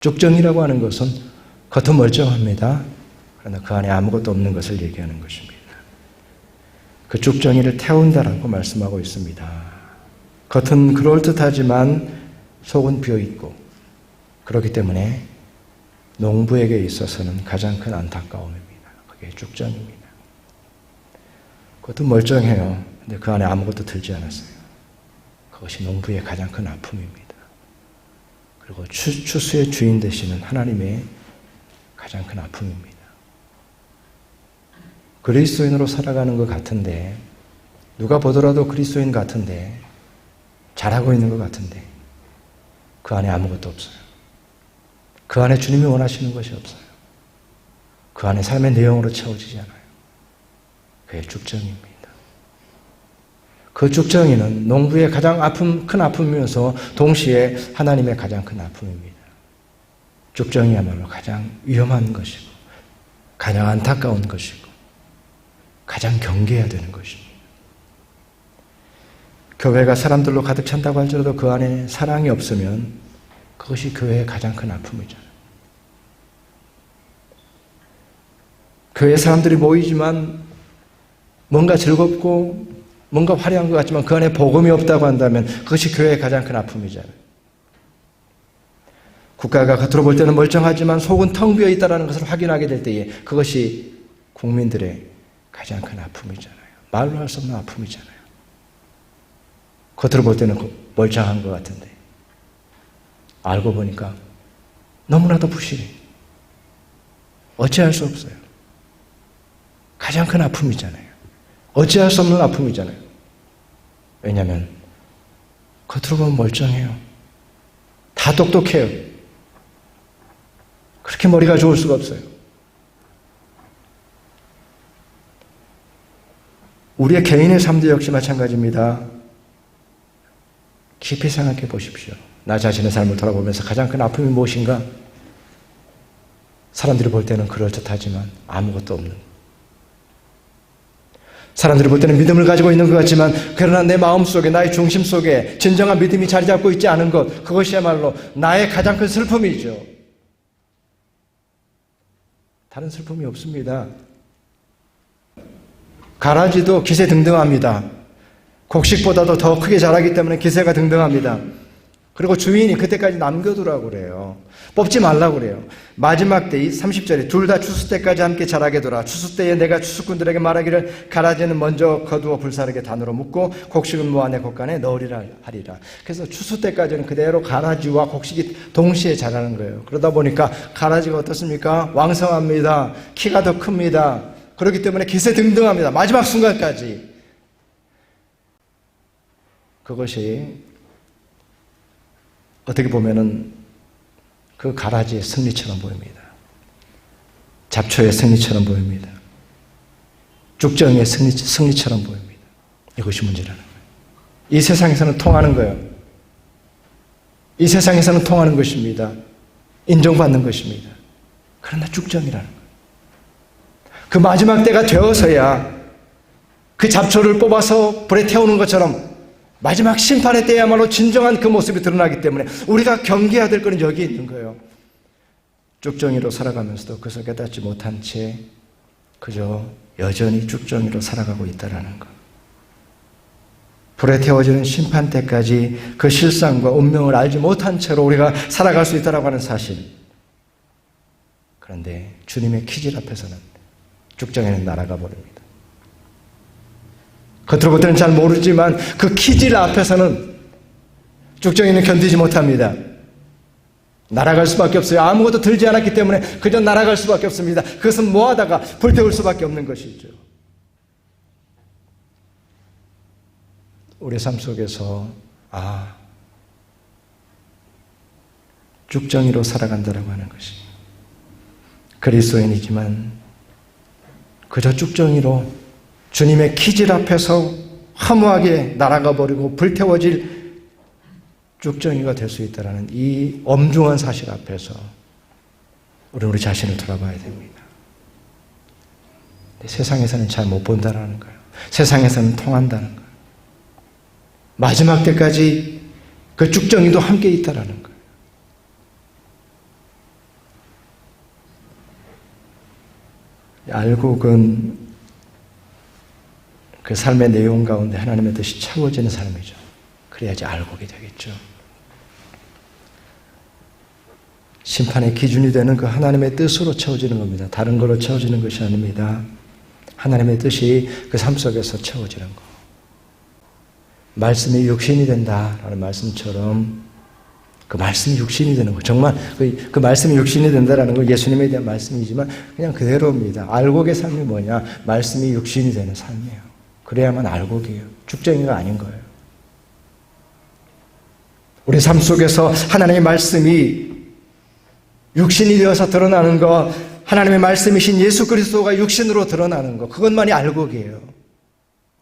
쭉정이라고 하는 것은 겉은 멀쩡합니다. 그러나 그 안에 아무것도 없는 것을 얘기하는 것입니다. 그 쭉정이를 태운다라고 말씀하고 있습니다. 겉은 그럴듯하지만 속은 비어있고, 그렇기 때문에 농부에게 있어서는 가장 큰 안타까움입니다. 그게 쭉정입니다. 겉은 멀쩡해요. 근데 그 안에 아무것도 들지 않았어요. 그것이 농부의 가장 큰 아픔입니다. 그리고 추수의 주인 되시는 하나님의 가장 큰 아픔입니다. 그리스도인으로 살아가는 것 같은데, 누가 보더라도 그리스도인 같은데, 잘하고 있는 것 같은데 그 안에 아무것도 없어요. 그 안에 주님이 원하시는 것이 없어요. 그 안에 삶의 내용으로 채워지지 않아요. 그게 쭉정입니다. 그 쭉정이는 농부의 가장 큰 아픔이면서 동시에 하나님의 가장 큰 아픔입니다. 쭉정이야말로 가장 위험한 것이고, 가장 안타까운 것이고, 가장 경계해야 되는 것입니다. 교회가 사람들로 가득 찬다고 할지라도 그 안에 사랑이 없으면 그것이 교회의 가장 큰 아픔이잖아요. 교회 사람들이 모이지만 뭔가 즐겁고 뭔가 화려한 것 같지만 그 안에 복음이 없다고 한다면 그것이 교회의 가장 큰 아픔이잖아요. 국가가 겉으로 볼 때는 멀쩡하지만 속은 텅 비어 있다는 것을 확인하게 될 때에 그것이 국민들의 가장 큰 아픔이잖아요. 말로 할 수 없는 아픔이잖아요. 겉으로 볼 때는 멀쩡한 것 같은데 알고 보니까 너무나도 부실해. 어찌할 수 없어요. 가장 큰 아픔이잖아요. 어찌할 수 없는 아픔이잖아요. 왜냐하면 겉으로 보면 멀쩡해요. 다 똑똑해요. 그렇게 머리가 좋을 수가 없어요. 우리의 개인의 삶도 역시 마찬가지입니다. 깊이 생각해 보십시오. 나 자신의 삶을 돌아보면서 가장 큰 아픔이 무엇인가? 사람들이 볼 때는 그럴듯하지만 아무것도 없는, 사람들이 볼 때는 믿음을 가지고 있는 것 같지만 그러나 내 마음속에, 나의 중심 속에 진정한 믿음이 자리 잡고 있지 않은 것, 그것이야말로 나의 가장 큰 슬픔이죠. 다른 슬픔이 없습니다. 가라지도 기세 등등합니다. 곡식보다도 더 크게 자라기 때문에 기세가 등등합니다. 그리고 주인이 그때까지 남겨두라고 그래요. 뽑지 말라고 그래요. 마지막 때 30절에 둘 다 추수 때까지 함께 자라게 둬라. 추수 때에 내가 추수꾼들에게 말하기를 가라지는 먼저 거두어 불사르게 단으로 묶고 곡식은 모아내 곡간에 넣으리라 하리라. 그래서 추수 때까지는 그대로 가라지와 곡식이 동시에 자라는 거예요. 그러다 보니까 가라지가 어떻습니까? 왕성합니다. 키가 더 큽니다. 그렇기 때문에 기세 등등합니다. 마지막 순간까지. 그것이 어떻게 보면은 그 가라지의 승리처럼 보입니다. 잡초의 승리처럼 보입니다. 쭉정이의 승리처럼 보입니다. 이것이 문제라는 거예요. 이 세상에서는 통하는 거예요. 이 세상에서는 통하는 것입니다. 인정받는 것입니다. 그러나 쭉정이라는 거예요. 그 마지막 때가 되어서야 그 잡초를 뽑아서 불에 태우는 것처럼 마지막 심판의 때야말로 진정한 그 모습이 드러나기 때문에 우리가 경계해야 될 것은 여기에 있는 거예요. 쭉정이로 살아가면서도 그것을 깨닫지 못한 채 그저 여전히 쭉정이로 살아가고 있다는 것. 불에 태워지는 심판 때까지 그 실상과 운명을 알지 못한 채로 우리가 살아갈 수 있다고 하는 사실. 그런데 주님의 키질 앞에서는 쭉정이는 날아가 버립니다. 겉으로 볼 때는 잘 모르지만 그 키질 앞에서는 쭉정이는 견디지 못합니다. 날아갈 수밖에 없어요. 아무것도 들지 않았기 때문에 그저 날아갈 수밖에 없습니다. 그것은 뭐하다가 불태울 수밖에 없는 것이죠. 우리 삶 속에서 쭉정이로 살아간다라고 하는 것이 그리스도인이지만 그저 쭉정이로 주님의 키질 앞에서 허무하게 날아가 버리고 불태워질 쭉정이가 될 수 있다는 이 엄중한 사실 앞에서 우리 자신을 돌아봐야 됩니다. 세상에서는 잘 못 본다는 거예요. 세상에서는 통한다는 거예요. 마지막 때까지 그 쭉정이도 함께 있다는 거예요. 알곡은 그 삶의 내용 가운데 하나님의 뜻이 채워지는 삶이죠. 그래야지 알곡이 되겠죠. 심판의 기준이 되는 그 하나님의 뜻으로 채워지는 겁니다. 다른 걸로 채워지는 것이 아닙니다. 하나님의 뜻이 그 삶 속에서 채워지는 거. 말씀이 육신이 된다라는 말씀처럼 그 말씀이 육신이 되는 거. 정말 그 말씀이 육신이 된다라는 건 예수님에 대한 말씀이지만 그냥 그대로입니다. 알곡의 삶이 뭐냐? 말씀이 육신이 되는 삶이에요. 그래야만 알곡이에요. 죽정이가 아닌 거예요. 우리 삶 속에서 하나님의 말씀이 육신이 되어서 드러나는 것, 하나님의 말씀이신 예수 그리스도가 육신으로 드러나는 것, 그것만이 알곡이에요.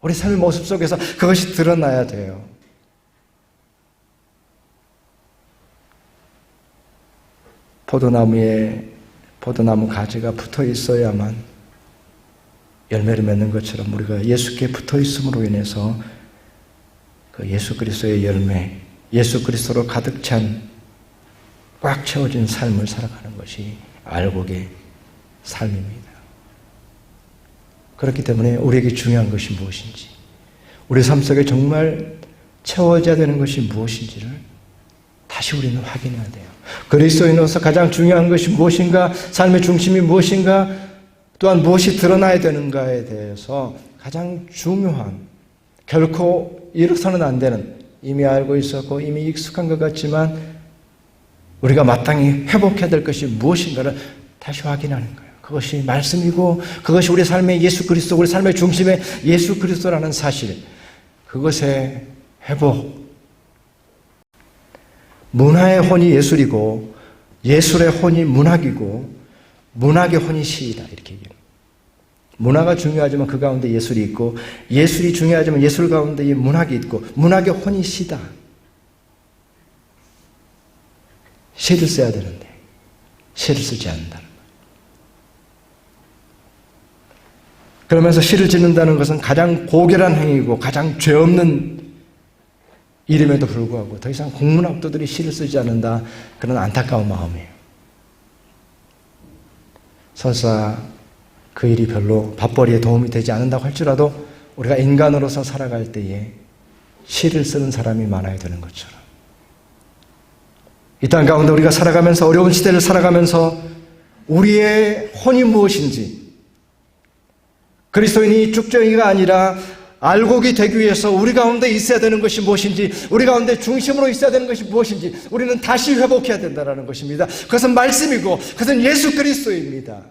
우리 삶의 모습 속에서 그것이 드러나야 돼요. 포도나무 가지가 붙어 있어야만 열매를 맺는 것처럼 우리가 예수께 붙어 있음으로 인해서 그 예수 그리스도의 열매, 예수 그리스도로 가득 찬 꽉 채워진 삶을 살아가는 것이 알곡의 삶입니다. 그렇기 때문에 우리에게 중요한 것이 무엇인지, 우리 삶 속에 정말 채워져야 되는 것이 무엇인지를 다시 우리는 확인해야 돼요. 그리스도인으로서 가장 중요한 것이 무엇인가, 삶의 중심이 무엇인가, 또한 무엇이 드러나야 되는가에 대해서 가장 중요한, 결코 잃어서는 안 되는, 이미 알고 있었고 이미 익숙한 것 같지만 우리가 마땅히 회복해야 될 것이 무엇인가를 다시 확인하는 거예요. 그것이 말씀이고 그것이 우리 삶의 예수 그리스도, 우리 삶의 중심의 예수 그리스도라는 사실, 그것의 회복. 문화의 혼이 예술이고 예술의 혼이 문학이고 문학의 혼이 시이다, 이렇게 얘기해요. 문화가 중요하지만 그 가운데 예술이 있고 예술이 중요하지만 예술 가운데 문학이 있고 문학의 혼이 시다. 시를 써야 되는데 시를 쓰지 않는다는 거예요. 그러면서 시를 짓는다는 것은 가장 고결한 행위이고 가장 죄 없는 일임에도 불구하고 더 이상 국문학도들이 시를 쓰지 않는다, 그런 안타까운 마음이에요. 설사 그 일이 별로 밥벌이에 도움이 되지 않는다고 할지라도 우리가 인간으로서 살아갈 때에 시를 쓰는 사람이 많아야 되는 것처럼, 이 땅 가운데 우리가 살아가면서, 어려운 시대를 살아가면서 우리의 혼이 무엇인지, 그리스도인이 쭉정이가 아니라 알곡이 되기 위해서 우리 가운데 있어야 되는 것이 무엇인지, 우리 가운데 중심으로 있어야 되는 것이 무엇인지 우리는 다시 회복해야 된다는 것입니다. 그것은 말씀이고 그것은 예수 그리스도입니다.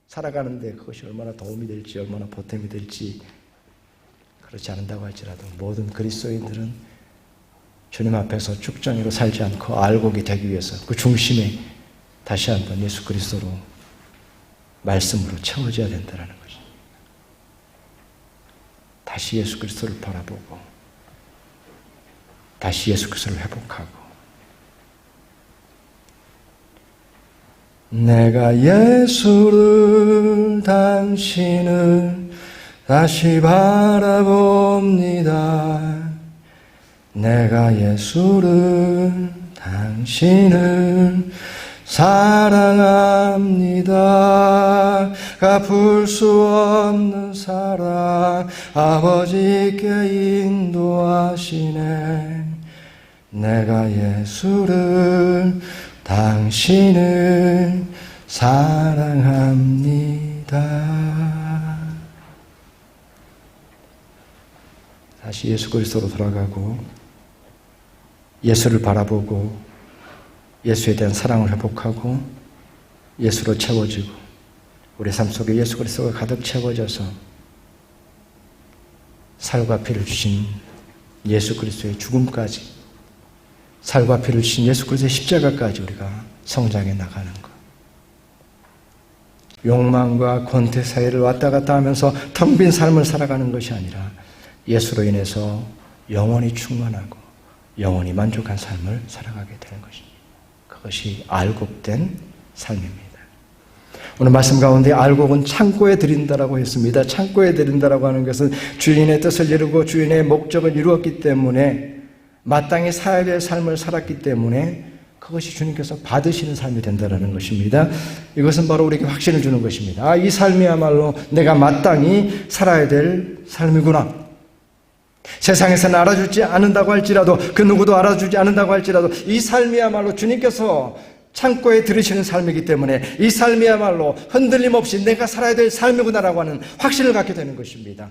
살아가는데 그것이 얼마나 도움이 될지, 얼마나 보탬이 될지, 그렇지 않는다고 할지라도 모든 그리스도인들은 주님 앞에서 쭉정이로 살지 않고 알곡이 되기 위해서 그 중심에 다시 한번 예수 그리스도로, 말씀으로 채워져야 된다는 것입니다. 다시 예수 그리스도를 바라보고 다시 예수 그리스도를 회복하고, 내가 예수를, 당신을 다시 바라봅니다. 내가 예수를, 당신을 사랑합니다. 갚을 수 없는 사랑 아버지께 인도하시네. 내가 예수를, 당신을 사랑합니다. 다시 예수 그리스도로 돌아가고 예수를 바라보고 예수에 대한 사랑을 회복하고 예수로 채워지고 우리 삶 속에 예수 그리스도가 가득 채워져서 살과 피를 주신 예수 그리스도의 죽음까지, 살과 피를 주신 예수 그리스도의 십자가까지 우리가 성장해 나가는 것. 욕망과 권태 사이를 왔다 갔다 하면서 텅 빈 삶을 살아가는 것이 아니라 예수로 인해서 영원히 충만하고 영원히 만족한 삶을 살아가게 되는 것입니다. 그것이 알곡된 삶입니다. 오늘 말씀 가운데 알곡은 창고에 드린다라고 했습니다. 창고에 드린다라고 하는 것은 주인의 뜻을 이루고 주인의 목적을 이루었기 때문에, 마땅히 살아야 될 삶을 살았기 때문에 그것이 주님께서 받으시는 삶이 된다는 것입니다. 이것은 바로 우리에게 확신을 주는 것입니다. 이 삶이야말로 내가 마땅히 살아야 될 삶이구나. 세상에서는 알아주지 않는다고 할지라도, 그 누구도 알아주지 않는다고 할지라도 이 삶이야말로 주님께서 창고에 들으시는 삶이기 때문에 이 삶이야말로 흔들림 없이 내가 살아야 될 삶이구나라고 하는 확신을 갖게 되는 것입니다.